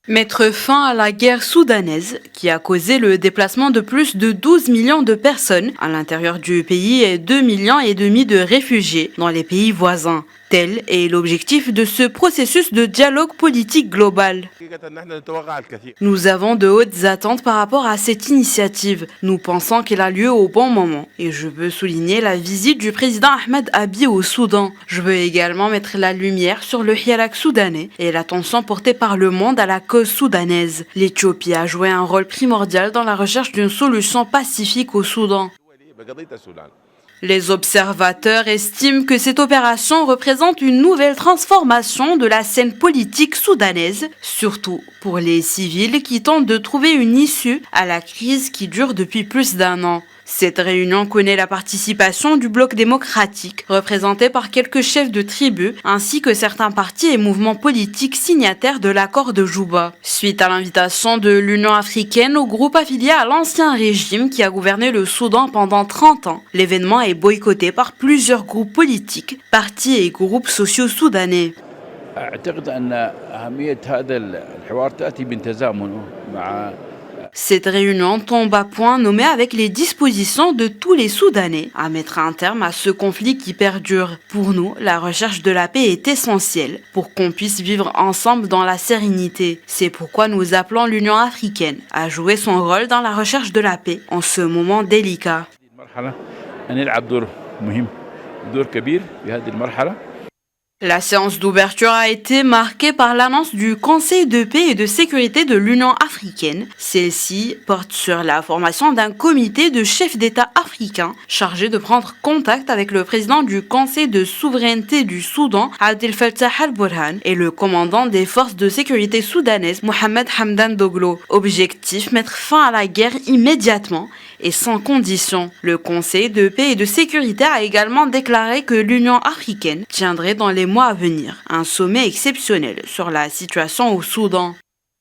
Mettre fin à la guerre soudanaise qui a causé le déplacement de plus de 12 millions de personnes à l'intérieur du pays et 2,5 millions de réfugiés dans les pays voisins. Tel est l'objectif de ce processus de dialogue politique global. Nous avons de hautes attentes par rapport à cette initiative. Nous pensons qu'elle a lieu au bon moment. Et je veux souligner la visite du président Ahmed Abiy au Soudan. Je veux également mettre la lumière sur le hirak soudanais et l'attention portée par le monde à la cause soudanaise. L'Éthiopie a joué un rôle primordial dans la recherche d'une solution pacifique au Soudan. Les observateurs estiment que cette opération représente une nouvelle transformation de la scène politique soudanaise, surtout pour les civils qui tentent de trouver une issue à la crise qui dure depuis plus d'1 an. Cette réunion connaît la participation du bloc démocratique, représenté par quelques chefs de tribus, ainsi que certains partis et mouvements politiques signataires de l'accord de Juba. Suite à l'invitation de l'Union africaine au groupe affilié à l'ancien régime qui a gouverné le Soudan pendant 30 ans, l'événement est boycotté par plusieurs groupes politiques, partis et groupes sociaux soudanais. Cette réunion tombe à point nommée avec les dispositions de tous les Soudanais à mettre un terme à ce conflit qui perdure. Pour nous, la recherche de la paix est essentielle pour qu'on puisse vivre ensemble dans la sérénité. C'est pourquoi nous appelons l'Union africaine à jouer son rôle dans la recherche de la paix en ce moment délicat. La séance d'ouverture a été marquée par l'annonce du Conseil de paix et de sécurité de l'Union africaine. Celle-ci porte sur la formation d'un comité de chefs d'État africains chargé de prendre contact avec le président du Conseil de souveraineté du Soudan, Abdel Fattah al-Burhan, et le commandant des forces de sécurité soudanaises, Mohamed Hamdan Daglo. Objectif, mettre fin à la guerre immédiatement et sans condition. Le Conseil de paix et de sécurité a également déclaré que l'Union africaine tiendrait dans les mois à venir un sommet exceptionnel sur la situation au Soudan.